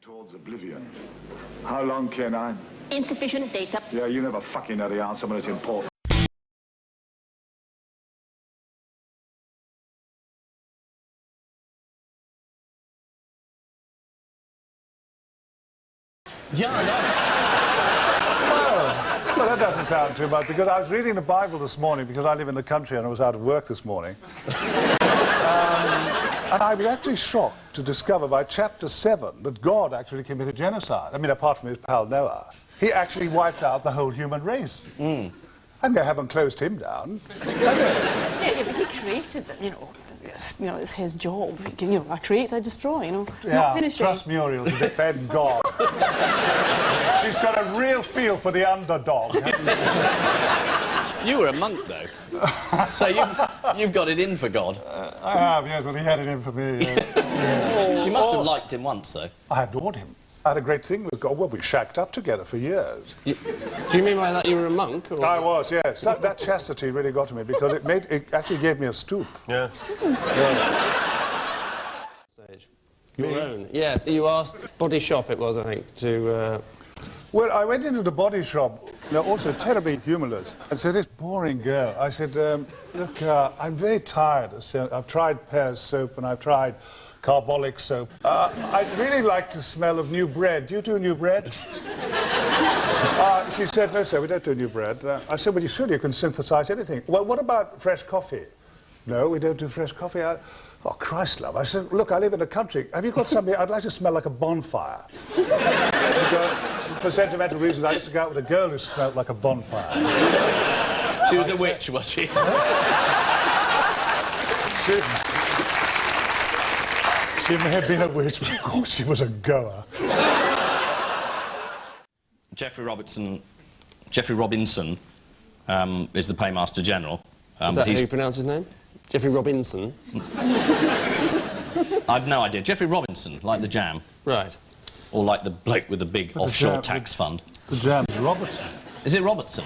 Towards oblivion. How long can I? Insufficient data. Yeah, you never fucking know the answer when it's important. Yeah, I know. Well, that doesn't sound too much, because I was reading the Bible this morning, because I live in the country and I was out of work this morning. And I was actually shocked to discover by chapter 7 that God actually committed genocide. I mean, apart from his pal Noah. He actually wiped out the whole human race. And they haven't closed him down, have they? Yeah, but he created them, you know. It's his job. He can, I create, I destroy, Not Yeah, finishing. trust Muriel to defend God. She's got a real feel for the underdog. You were a monk, though. So you've got it in for God. I have, yes, well, he had it in for me. You must have liked him once, though. I adored him. I had a great thing with God. Well, we shacked up together for years. Do you mean by that you were a monk? Or? I was, yes. That chastity really got to me, because it actually gave me a stoop. Yeah. Stage. Your own. Yes, you asked Body Shop, it was, I think, to... Well, I went into the body shop, also terribly humorless, and said, this boring girl. I said, look, I'm very tired of soap. I've tried Pear's soap and I've tried carbolic soap. I'd really like the smell of new bread. Do you do new bread? She said, no, sir, we don't do new bread. I said, well, surely you can synthesize anything. Well, what about fresh coffee? No, we don't do fresh coffee. Oh, Christ, love. I said, look, I live in the country. Have you got something? I'd like to smell like a bonfire. Because, for sentimental reasons, I used to go out with a girl who smelled like a bonfire. She was a witch, was she? She may have been a witch, but of course she was a goer. Geoffrey Robinson is the Paymaster General. Is that how you pronounce his name? Geoffrey Robinson? I've no idea. Geoffrey Robinson, like the jam. Right. Or like the bloke with the big offshore tax fund. The jam's Robertson. Is it Robertson?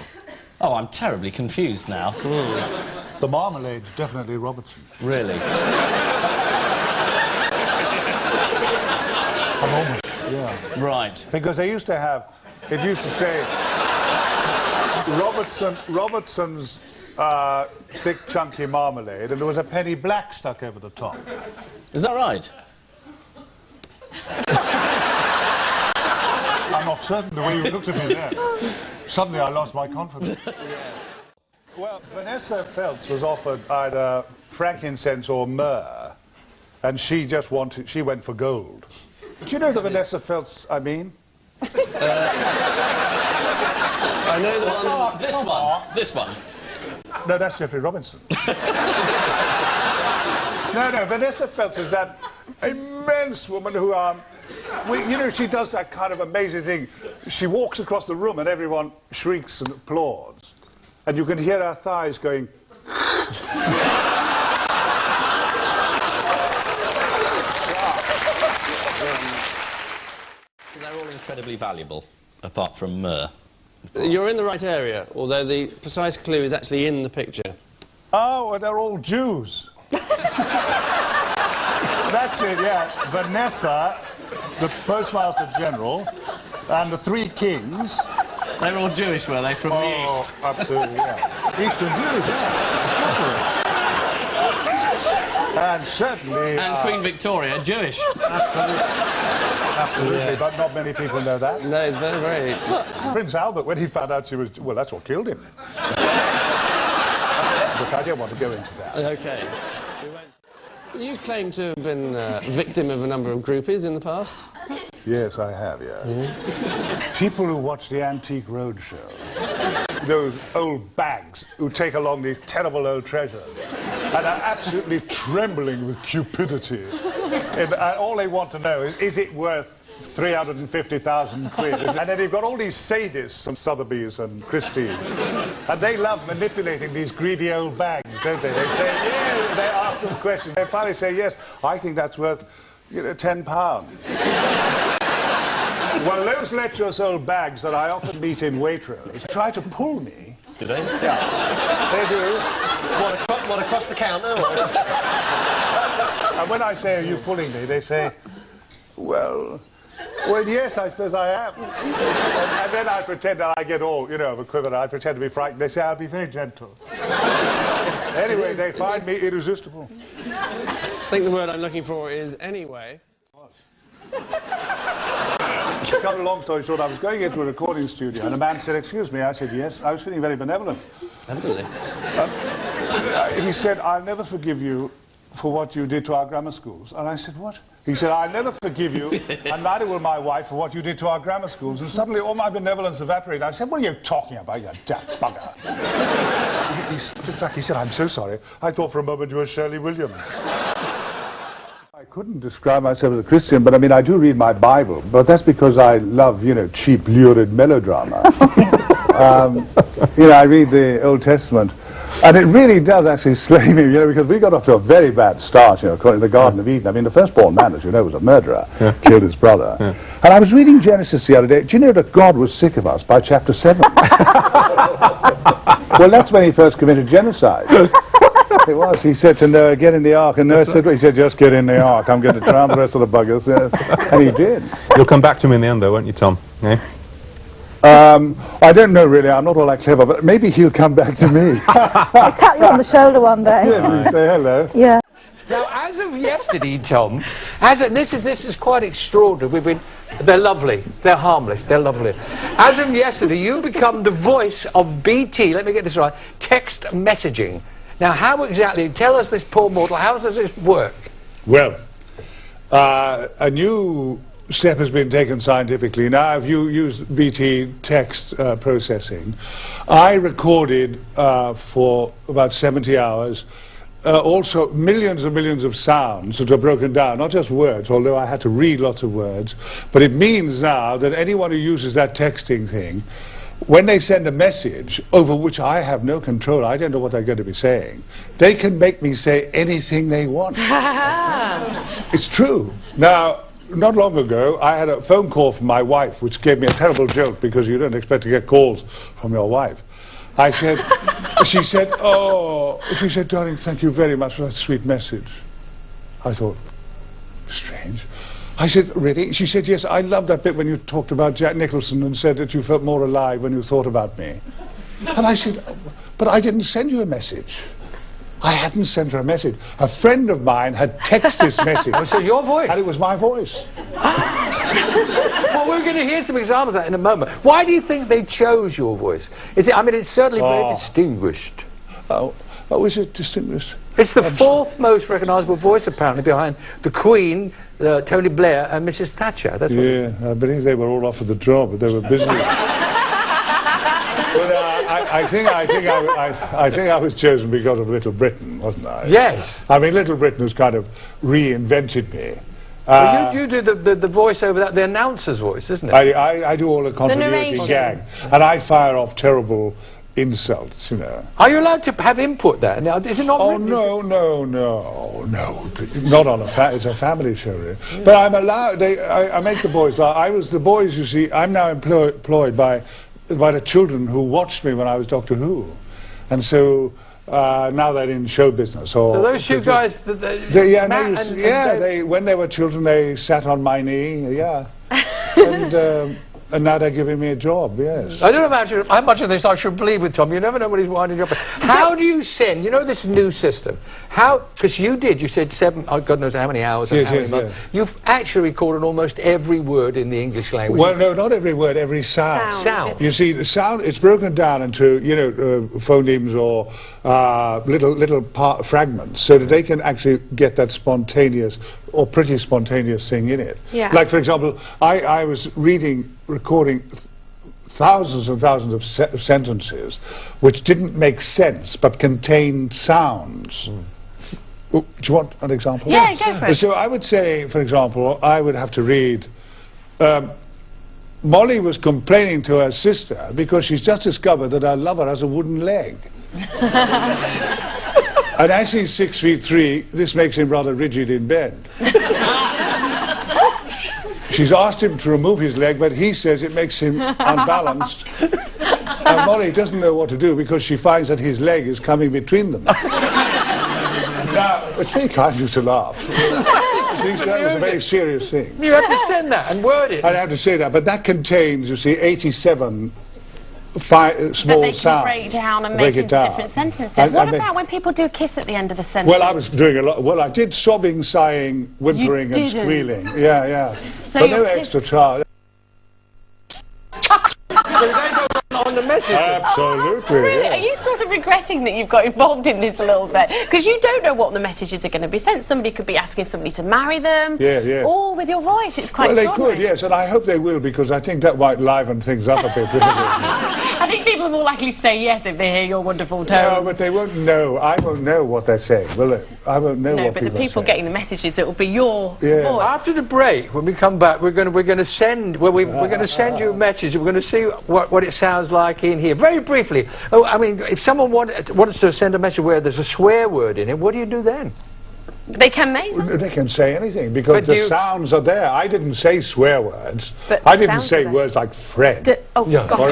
Oh, I'm terribly confused now. The marmalade's definitely Robertson. Really? I'm almost, yeah. Right. Because they used to have, it used to say, Robertson's thick, chunky marmalade, and there was a penny black stuck over the top. Is that right? I'm not certain the way you looked at me there. Suddenly I lost my confidence. Yes. Well, Vanessa Feltz was offered either frankincense or myrrh, and she went for gold. Do you know the Vanessa Feltz I mean? I know the one... This one. No, that's Geoffrey Robinson. No, Vanessa Feltz is that immense woman who, she does that kind of amazing thing. She walks across the room and everyone shrieks and applauds. And you can hear her thighs going... They're all incredibly valuable, apart from myrrh. You're in the right area, although the precise clue is actually in the picture. Oh, well, they're all Jews. That's it, yeah. Vanessa, the Postmaster General, and the three kings. They're all Jewish, were they, from the East? Absolutely, yeah. Eastern Jews, yeah. And certainly... And Queen Victoria, Jewish. Absolutely, Yes. but not many people know that. No, it's very, very... Prince Albert, when he found out she was... Well, that's what killed him. Look, I don't want to go into that. OK. You claim to have been victim of a number of groupies in the past? Yes, I have, yeah. People who watch the Antique Roadshow, those old bags who take along these terrible old treasures and are absolutely trembling with cupidity. And all they want to know is it worth 350,000 quid? And then you've got all these sadists from Sotheby's and Christie's, and they love manipulating these greedy old bags, don't they? They say, yeah, they ask them questions. They finally say, yes, I think that's worth, £10. Well, those lecherous old bags that I often meet in Waitrose try to pull me. Do they? Yeah, they do. What, across the counter? And when I say, are you pulling me, they say, well, Well, yes, I suppose I am. And then I pretend that I get all, of a quiver. I pretend to be frightened. They say I'll be very gentle. Anyway, they find me irresistible. I think the word I'm looking for is anyway. To cut a long story short, I was going into a recording studio and a man said, "Excuse me." I said, "Yes." I was feeling very benevolent. Evidently. He said, "I'll never forgive you for what you did to our grammar schools." And I said, "What?" He said, "I'll never forgive you, and neither will my wife, for what you did to our grammar schools." And suddenly all my benevolence evaporated. I said, "What are you talking about, you daft bugger?" He stood back. He said, "I'm so sorry. I thought for a moment you were Shirley Williams." I couldn't describe myself as a Christian, but I mean, I do read my Bible, but that's because I love, cheap, lurid melodrama. I read the Old Testament, and it really does actually slay me, because we got off to a very bad start, according to the Garden of Eden. I mean, the firstborn man, as you know, was a murderer, killed his brother. Yeah. And I was reading Genesis the other day. Do you know that God was sick of us by chapter 7? Well, that's when he first committed genocide. It was. He said to Noah, "Get in the ark." And Noah said, "Just get in the ark. I'm going to drown the rest of the buggers." And he did. You'll come back to him in the end, though, won't you, Tom? Yeah? I don't know, really. I'm not all that clever, but maybe he'll come back to me. I'll tap you on the shoulder one day. Yes, you say hello. Yeah. Now, as of yesterday, Tom, this is quite extraordinary. They're lovely, they're harmless, they're lovely. As of yesterday, you've become the voice of BT. Let me get this right. Text messaging. Now, how exactly? Tell us, this poor mortal. How does this work? Well, a new step has been taken scientifically. Now, if you use BT text processing, I recorded for about 70 hours also millions and millions of sounds that are broken down, not just words, although I had to read lots of words. But it means now that anyone who uses that texting thing, when they send a message over which I have no control, I don't know what they're going to be saying, they can make me say anything they want. It's true. Now, not long ago, I had a phone call from my wife, which gave me a terrible joke, because you don't expect to get calls from your wife. She said, "Darling, thank you very much for that sweet message." I thought, strange. I said, "Really?" She said, "Yes, I love that bit when you talked about Jack Nicholson and said that you felt more alive when you thought about me." And I said, "But I didn't send you a message." I hadn't sent her a message. A friend of mine had texted this message. Oh, so your voice? And it was my voice. Well, we're going to hear some examples of that in a moment. Why do you think they chose your voice? It's certainly very distinguished. Oh, is it distinguished? It's the fourth most recognisable voice, apparently, behind the Queen, Tony Blair, and Mrs. Thatcher. That's what I believe they were all offered the job, but they were busy. I think I was chosen because of Little Britain, wasn't I? Yes. I mean, Little Britain has kind of reinvented me. Well, you do the voice over that, the announcer's voice, isn't it? I do all the continuity gag, and I fire off terrible insults, Are you allowed to have input there? Now, is it not? Oh, no. Not on it's a family show, really. But I'm allowed, I make the boys laugh. The boys, you see, I'm now employed by the children who watched me when I was Doctor Who. And so now they're in show business. So those two guys, when they were children, they sat on my knee, and now they're giving me a job, yes. I don't know how much of this I should believe with Tom. You never know when he's winding you up. How do you send, this new system, because you said 7, God knows how many hours, you've actually recorded almost every word in the English language. Well, no, not every word, every sound. You see, the sound, it's broken down into, phonemes or little fragments, so that they can actually get that spontaneous or pretty spontaneous thing in it. Yes. Like, for example, I was recording thousands and thousands of sentences which didn't make sense but contained sounds. Do you want an example? Yeah, go for it. So I would say, for example, I would have to read, Molly was complaining to her sister because she's just discovered that her lover has a wooden leg. And as he's 6'3", this makes him rather rigid in bed. She's asked him to remove his leg, but he says it makes him unbalanced. And Molly doesn't know what to do because she finds that his leg is coming between them. Now, it's very kind of you to laugh. These guys was a very serious thing. You have to send that and word it. I have to say that, but that contains, you see, 87 small sounds. That they can break down and make into different sentences. What about when people do kiss at the end of the sentence? Well, I was doing a lot. Well, I did sobbing, sighing, whimpering, and squealing. Yeah, yeah. So for no extra charge. So they go on the message. Absolutely. Really? Yeah. Are you sort of regretting that you've got involved in this a little bit? Because you don't know what the messages are going to be sent. Somebody could be asking somebody to marry them. Yeah, yeah. All with your voice. It's quite Well, they extraordinary. could, yes, and I hope they will, because I think that might liven things up a bit. I think people are more likely to say yes if they hear your wonderful tones. No, but they won't know. I won't know what they're saying, will they? I won't know No, what but the people people are saying. getting the messages, it will be your voice. After the break, when we come back, we're going to send you a message. We're going to see what it sounds like in here. Very briefly. Oh, I mean, if someone wants to send a message where there's a swear word in it, what do you do then? They can make them. They can say anything, because the sounds are there. I didn't say swear words. But I didn't sounds say are there. words like Fred. Oh, Yeah. God.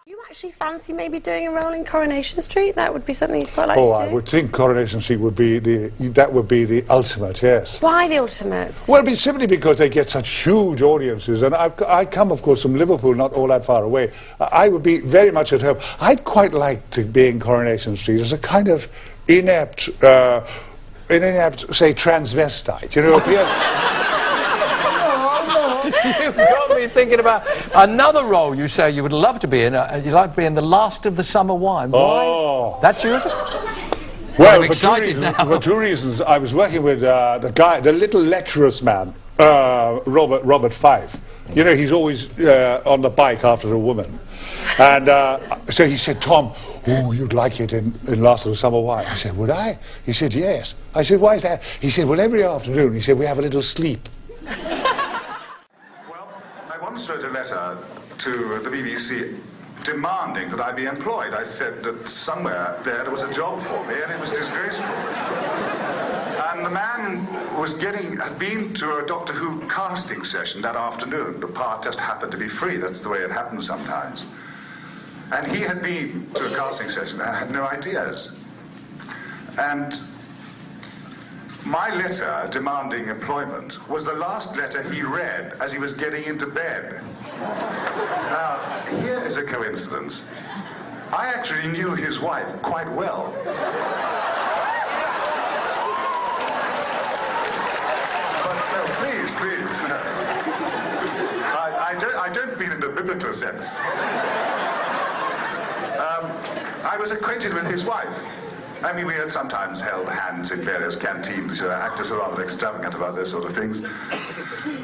You actually fancy maybe doing a role in Coronation Street? That would be something you'd quite like to do. I would think Coronation Street would be the ultimate, yes. Why the ultimate? Well, simply because they get such huge audiences, and I come, of course, from Liverpool, not all that far away. I would be very much at home. I'd quite like to be in Coronation Street as a kind of inept, say, transvestite. You know, You've got me thinking about another role you say you would love to be in. You'd like to be in The Last of the Summer Wine. Why? Oh. That's yours? Well, I'm excited now. For two reasons. I was working with the little lecherous man, Robert Fife. You know, he's always on the bike after a woman. And so he said, Tom, you'd like it in Last of the Summer Wine. I said, would I? He said, yes. I said, why is that? He said, well, every afternoon, he said, we have a little sleep. Well, I once wrote a letter to the BBC demanding that I be employed. I said that somewhere there was a job for me, and it was disgraceful. And the man had been to a Doctor Who casting session that afternoon. The part just happened to be free. That's the way it happens sometimes. And he had been to a casting session and had no ideas. And my letter demanding employment was the last letter he read as he was getting into bed. Now, here is a coincidence. I actually knew his wife quite well. But please. I don't mean in the biblical sense. I was acquainted with his wife. I mean, we had sometimes held hands in various canteens. Actors are rather extravagant about those sort of things.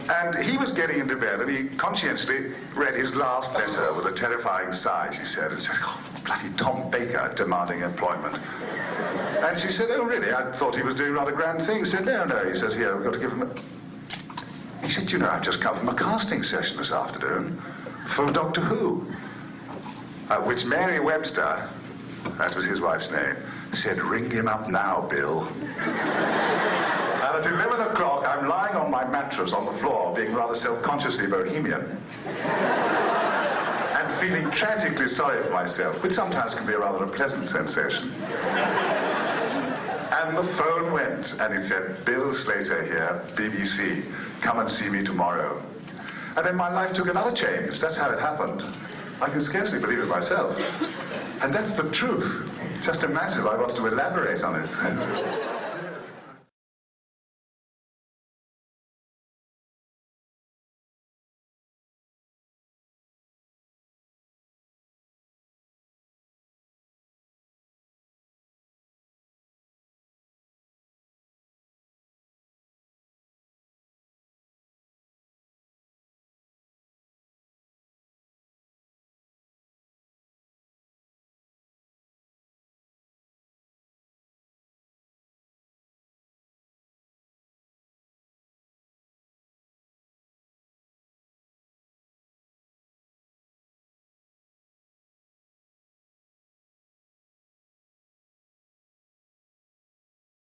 And he was getting into bed, and he conscientiously read his last letter with a terrifying sigh, she said. And said, oh, bloody Tom Baker demanding employment. And she said, oh, really? I thought he was doing rather grand things. He said, no. He says, here, we've got to give him a... He said, you know, I've just come from a casting session this afternoon for Doctor Who. Which Mary Webster, that was his wife's name, said, ring him up now, Bill. And at 11 o'clock, I'm lying on my mattress on the floor, being rather self-consciously bohemian. And feeling tragically sorry for myself, which sometimes can be rather a pleasant sensation. And the phone went, and it said, Bill Slater here, BBC, come and see me tomorrow. And then my life took another change. That's how it happened. I can scarcely believe it myself. And that's the truth. Just imagine if I wanted to elaborate on it.